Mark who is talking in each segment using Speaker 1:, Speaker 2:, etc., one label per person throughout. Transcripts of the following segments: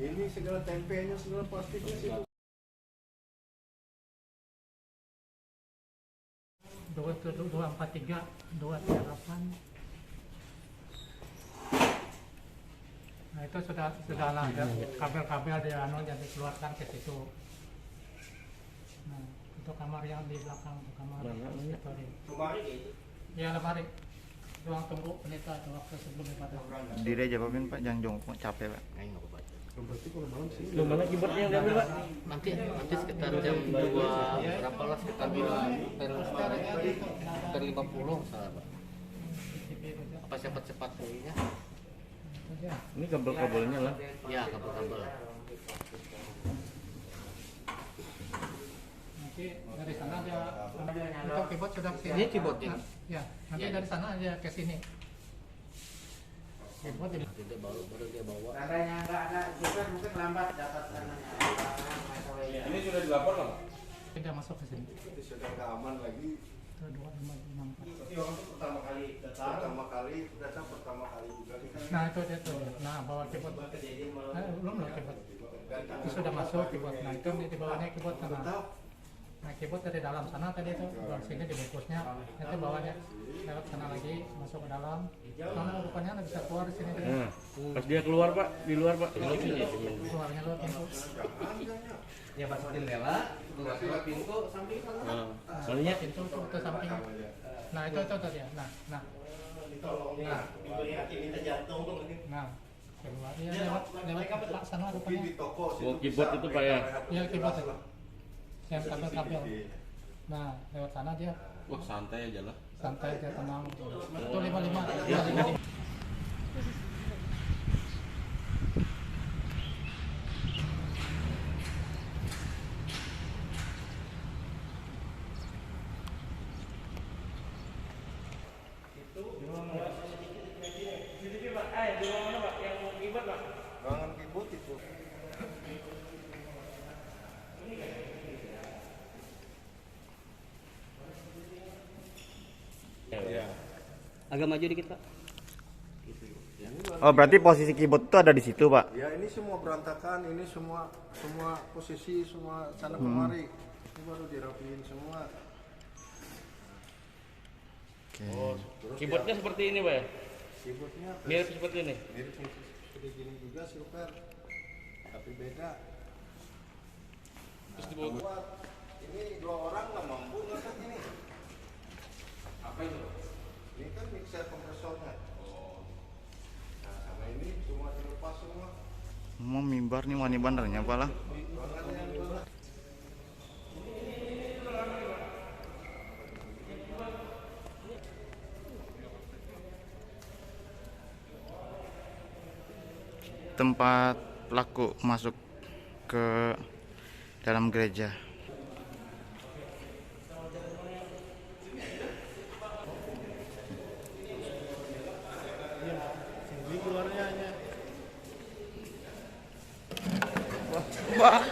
Speaker 1: Ini segala tempenya, segala plastiknya sih.
Speaker 2: 243 238. Nah itu sudah lah ya, kabel-kabel dia yang dikeluarkan ke situ. Nah itu kamar yang di belakang, kamar laboratorium. Ya lemari. Ruang tunggu penita atau waktu sebelum ibadah.
Speaker 3: Diri aja Pak, jangan jongkok capek Pak.
Speaker 1: Berarti kalau malam sih.
Speaker 4: Lu mana keyboardnya yang diambil Pak?
Speaker 5: Nanti sekitar jam 2 berapa lah, sekitar per 50 salah Pak. Apa cepat-cepat ininya?
Speaker 4: Ini kabel-kabelnya lah.
Speaker 5: Ya, kabel-kabel.
Speaker 2: Nanti dari sana dia untuk keyboard sudah siap.
Speaker 5: Ini keyboardnya?
Speaker 2: Ya, nanti dari sana aja ke sini. Keyboard ini.
Speaker 5: Nanti dia baru dia bawa.
Speaker 6: Seandainya nggak ada juga mungkin lambat dapat tanahnya.
Speaker 4: Ini sudah dilapor kan?
Speaker 2: Tidak masuk ke sini.
Speaker 1: Ini sudah nggak aman lagi.
Speaker 2: Itu 2 5 6 4.
Speaker 6: Berarti orang itu pertama kali datang.
Speaker 1: Pertama kali juga kita.
Speaker 2: Nah itu dia tuh. Nah bawa keyboard.
Speaker 6: Kejadian malam.
Speaker 2: Belum loh keyboard. Itu sudah masuk keyboard. Nah itu di bawahnya keyboard sana. Nah keyboard dari dalam sana tadi itu, dari sini dibungkusnya, nanti bawahnya lewat sana lagi masuk ke dalam. Nah rupanya nggak bisa keluar di sini.
Speaker 4: Nah, pas dia keluar Pak, di luar Pak.
Speaker 2: Keluarnya lewat pintu.
Speaker 5: Ya pas jendela, keluar pintu samping sana.
Speaker 4: Nah, soalnya
Speaker 2: Pintu tuh ke samping. Nah itu tadi ya. Nah.
Speaker 6: Nah, ibunya ini terjatuh.
Speaker 2: Nah keluar ya lewat sana
Speaker 1: Mungkin
Speaker 2: rupanya.
Speaker 1: di toko situ
Speaker 4: Oh, keyboard
Speaker 1: bisa
Speaker 4: itu, Pak, ya?
Speaker 2: Iya keyboard itu. Yang kabel-kabel. Nah lewat sana dia
Speaker 4: wah santai aja lah.
Speaker 2: santai dia tenang. Itu 55.
Speaker 1: ruangan keyboard itu.
Speaker 5: Agak maju dikit Pak.
Speaker 3: Oh berarti posisi keyboard itu ada di situ Pak?
Speaker 1: Ya ini semua berantakan, ini semua posisi semua sana kemari. Ini baru dirapiin semua.
Speaker 3: Oke.
Speaker 1: Terus
Speaker 4: Keyboardnya seperti ini Pak ya?
Speaker 1: keyboardnya
Speaker 4: Mirip seperti ini.
Speaker 1: mirip seperti gini juga silver, tapi beda.
Speaker 4: Terus dibawa
Speaker 1: Buat ini 2 orang nggak mampu ngangkat ini.
Speaker 4: apa itu?
Speaker 1: Ini kan mixer kompresornya. Nah sama ini semua dilepas semua.
Speaker 3: Mau mimbar nih wani bandarnya Pak lah.
Speaker 1: Ruangannya yang benar.
Speaker 3: Tempat pelaku masuk ke dalam gereja.
Speaker 1: Ini keluarnya hanya
Speaker 3: Wah.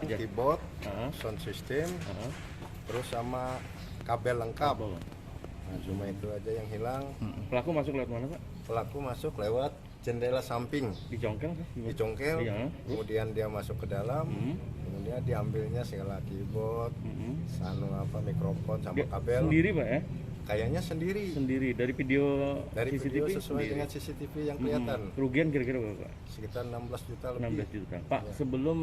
Speaker 1: keyboard,
Speaker 4: Heeh.
Speaker 1: sound system,
Speaker 4: Heeh.
Speaker 1: terus sama kabel lengkap.
Speaker 4: Kabel.
Speaker 1: Nah, cuma itu aja yang hilang.
Speaker 4: Pelaku masuk lewat mana Pak?
Speaker 1: Pelaku masuk lewat jendela samping,
Speaker 4: Dicongkel Pak?
Speaker 1: dicongkel,
Speaker 4: Iya.
Speaker 1: kemudian dia masuk ke dalam, kemudian diambilnya segala keyboard, sanu apa mikrofon sama
Speaker 4: Dia
Speaker 1: kabel.
Speaker 4: sendiri Pak ya?
Speaker 1: Kayaknya sendiri.
Speaker 4: Sendiri dari video
Speaker 1: Dari
Speaker 4: CCTV
Speaker 1: video sesuai
Speaker 4: sendiri.
Speaker 1: dengan CCTV yang kelihatan.
Speaker 4: Kerugian kira-kira berapa Pak?
Speaker 1: Sekitar 16 juta lebih.
Speaker 4: 16 juta. Pak,
Speaker 1: Ya.
Speaker 4: sebelum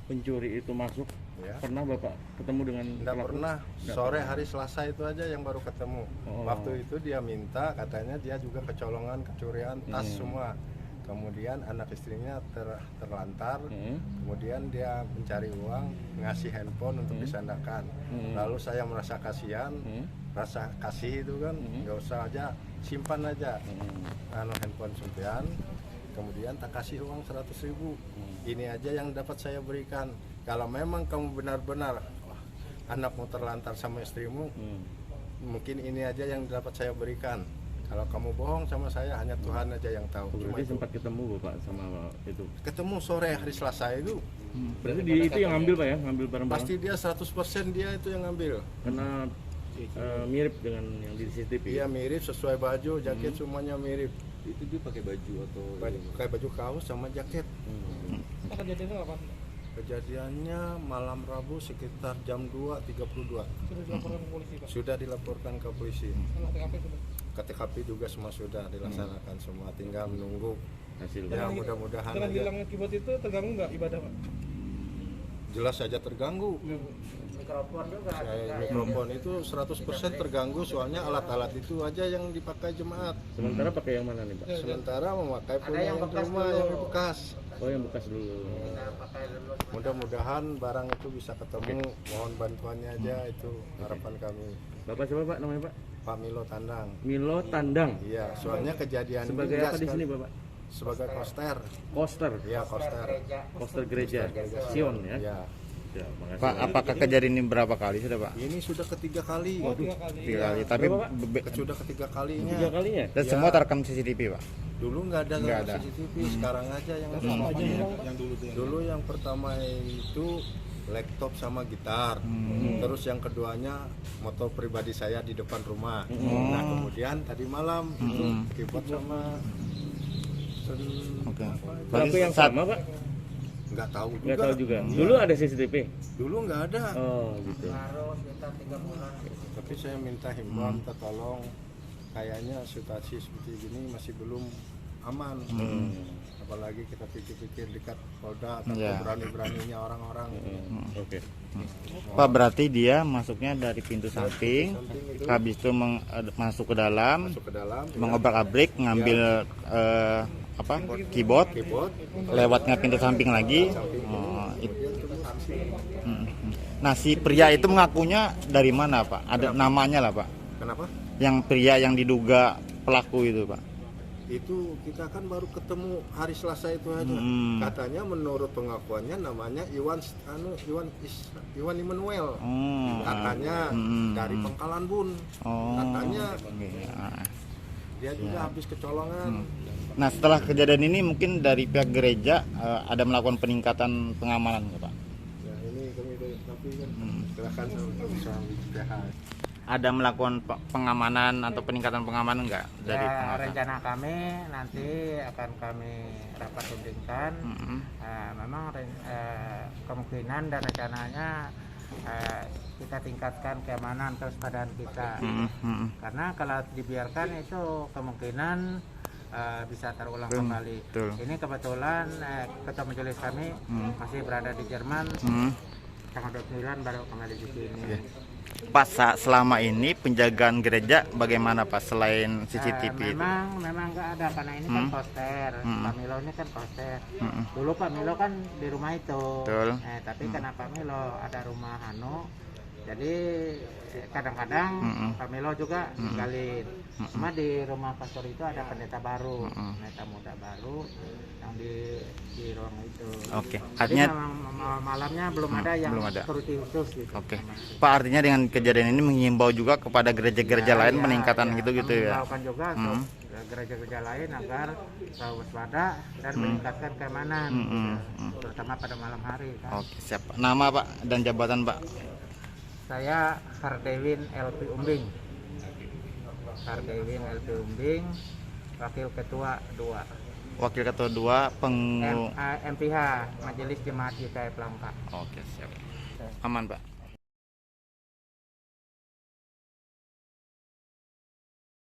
Speaker 4: pencuri itu masuk,
Speaker 1: Ya.
Speaker 4: pernah Bapak ketemu dengan
Speaker 1: Tidak
Speaker 4: pelaku?
Speaker 1: pernah.
Speaker 4: Nggak
Speaker 1: Sore
Speaker 4: pernah.
Speaker 1: hari Selasa itu aja yang baru ketemu.
Speaker 4: Oh.
Speaker 1: Waktu itu dia minta, katanya dia juga kecolongan, kecurian tas semua. Kemudian anak istrinya terlantar. Kemudian dia mencari uang, ngasih handphone untuk disandarkan. Lalu saya merasa kasihan, rasa kasih itu kan, nggak usah aja, simpan aja handphone sampean. Kemudian tak kasih uang 100.000. Ini aja yang dapat saya berikan. Kalau memang kamu benar-benar anakmu terlantar sama istrimu, mungkin ini aja yang dapat saya berikan. Kalau kamu bohong sama saya, hanya Tuhan aja yang tahu. Cuma
Speaker 4: Berarti
Speaker 1: itu.
Speaker 4: sempat ketemu Bapak sama itu.
Speaker 1: Ketemu sore hari Selasa itu.
Speaker 4: Berarti dia itu yang ngambil Pak ya, ngambil barang-barang.
Speaker 1: Pasti dia 100% dia itu yang ngambil.
Speaker 4: Karena mirip dengan yang di CCTV.
Speaker 1: Iya mirip, sesuai baju, jaket semuanya mirip.
Speaker 4: Itu dia pakai baju atau
Speaker 1: Pakai baju kaos sama jaket.
Speaker 2: Apa kejadiannya kapan?
Speaker 1: Kejadiannya malam Rabu sekitar jam 2.32.
Speaker 2: Sudah dilaporkan ke polisi Pak?
Speaker 1: Sudah dilaporkan ke polisi.
Speaker 2: Olah TKP sudah?
Speaker 1: KTKP juga semua sudah dilaksanakan semua, tinggal menunggu.
Speaker 4: hasil?
Speaker 1: Ya mudah-mudahan
Speaker 2: Dengan
Speaker 1: aja.
Speaker 2: hilangnya keyboard itu terganggu nggak ibadah Pak?
Speaker 1: Jelas saja terganggu.
Speaker 5: Mikrofon juga.
Speaker 1: Mikrofon itu 100% terganggu, soalnya alat-alat itu aja yang dipakai jemaat.
Speaker 4: Sementara pakai yang mana nih Pak?
Speaker 1: Sementara memakai punya
Speaker 5: yang
Speaker 1: yang di
Speaker 5: bekas
Speaker 1: rumah
Speaker 5: dulu.
Speaker 1: yang bekas.
Speaker 4: Oh yang bekas dulu.
Speaker 5: Pakai dulu.
Speaker 1: Mudah-mudahan barang itu bisa ketemu. Mohon bantuannya aja, itu harapan kami.
Speaker 4: Bapak siapa Pak namanya Pak?
Speaker 1: Pak Milo Tandang.
Speaker 4: Milo Tandang.
Speaker 1: Iya, soalnya kejadian
Speaker 4: Sebagai
Speaker 1: ini
Speaker 4: apa di
Speaker 1: sekali-
Speaker 4: sini Bapak?
Speaker 1: Sebagai koster.
Speaker 4: Koster.
Speaker 1: Iya, koster.
Speaker 4: Koster gereja. Sion ya.
Speaker 1: Iya.
Speaker 4: Ya, makasih.
Speaker 3: Pak, apakah kejadian ini berapa kali sudah Pak?
Speaker 1: Ini sudah ketiga kali.
Speaker 2: Oh, 3 kali.
Speaker 3: 3 kali. Tapi
Speaker 4: Berapa, Pak?
Speaker 1: Sudah ketiga kalinya.
Speaker 4: 3 kali ya?
Speaker 3: dan
Speaker 1: Ya.
Speaker 3: semua terekam CCTV Pak.
Speaker 1: Dulu nggak ada
Speaker 3: Nggak ada.
Speaker 1: CCTV, sekarang aja yang ada.
Speaker 2: Yang dulu
Speaker 1: Dulu yang pertama itu laptop sama gitar. Terus yang keduanya motor pribadi saya di depan rumah. Nah, kemudian tadi malam itu keyboard sama
Speaker 3: Oke.
Speaker 4: Pelaku yang
Speaker 3: saat
Speaker 4: sama Pak?
Speaker 1: nggak tahu juga.
Speaker 4: Nggak tahu juga.
Speaker 1: Iya.
Speaker 4: Dulu ada CCTV.
Speaker 1: Dulu nggak ada.
Speaker 4: Oh gitu.
Speaker 5: Baru sekitar 3 bulan.
Speaker 1: Tapi saya minta himbauan, tolong, kayaknya situasi seperti ini masih belum aman. Apalagi kita pikir-pikir dekat Polda, atau
Speaker 3: Iya.
Speaker 1: berani-beraninya orang-orang.
Speaker 4: Oke.
Speaker 3: Pak, berarti dia masuknya dari pintu samping, habis itu masuk ke dalam,
Speaker 1: Masuk ke dalam,
Speaker 3: mengobrak-abrik, ngambil keyboard, lewatnya pintu samping lagi. Oh, Nah, si pria itu mengakunya dari mana Pak? Ada namanya lah Pak.
Speaker 1: Kenapa?
Speaker 3: Yang pria yang diduga pelaku itu Pak.
Speaker 1: Itu kita kan baru ketemu hari Selasa itu aja. Katanya menurut pengakuannya namanya Iwan Immanuel. Katanya dari Pangkalan Bun.
Speaker 3: Oh.
Speaker 1: Katanya
Speaker 3: Iya.
Speaker 1: dia juga habis kecolongan.
Speaker 3: Nah, setelah kejadian ini mungkin dari pihak gereja ada melakukan peningkatan pengamanan nggak Pak?
Speaker 1: Ya ini kami dari tapi kan silakan sama PH.
Speaker 3: Ada melakukan pengamanan atau peningkatan pengamanan nggak dari
Speaker 5: Ya,
Speaker 3: pengawasan?
Speaker 5: rencana kami nanti akan kami rapat rundingkan. Memang kemungkinan dan rencananya kita tingkatkan keamanan kewaspadaan kita. Karena kalau dibiarkan itu kemungkinan bisa terulang kembali.
Speaker 3: Betul.
Speaker 5: Ini kebetulan ketua majelis kami masih berada di Jerman. Tanggal 29 baru kembali di sini.
Speaker 3: Pak, selama ini penjagaan gereja bagaimana Pak selain CCTV itu?
Speaker 5: Memang nggak ada karena ini kan poster. Pak Milo ini kan poster. Dulu Pak Milo kan di rumah itu.
Speaker 3: Betul.
Speaker 5: Tapi karena Pak Milo ada rumah jadi kadang-kadang Pak Milo juga tinggalin. Cuma di rumah pastor itu ada pendeta baru, pendeta muda baru yang di ruang itu.
Speaker 3: Oke,
Speaker 5: Jadi
Speaker 3: artinya
Speaker 5: malamnya belum ada yang
Speaker 3: belum ada.
Speaker 5: security khusus gitu.
Speaker 3: Oke. Pak, artinya dengan kejadian ini mengimbau juga kepada gereja-gereja lain peningkatan gitu-gitu ya.
Speaker 5: Melakukan juga untuk gereja-gereja lain agar waspada dan meningkatkan keamanan, terutama pada malam hari. Kan.
Speaker 3: Oke, siap. Nama Pak dan jabatan Pak?
Speaker 5: Saya Hardewin LP Umbing. Hardewin LP Umbing, Wakil Ketua 2.
Speaker 3: Wakil Ketua 2
Speaker 5: MPH Majelis Jemaat GKI Pelangka.
Speaker 3: Oke, siap. Aman Pak.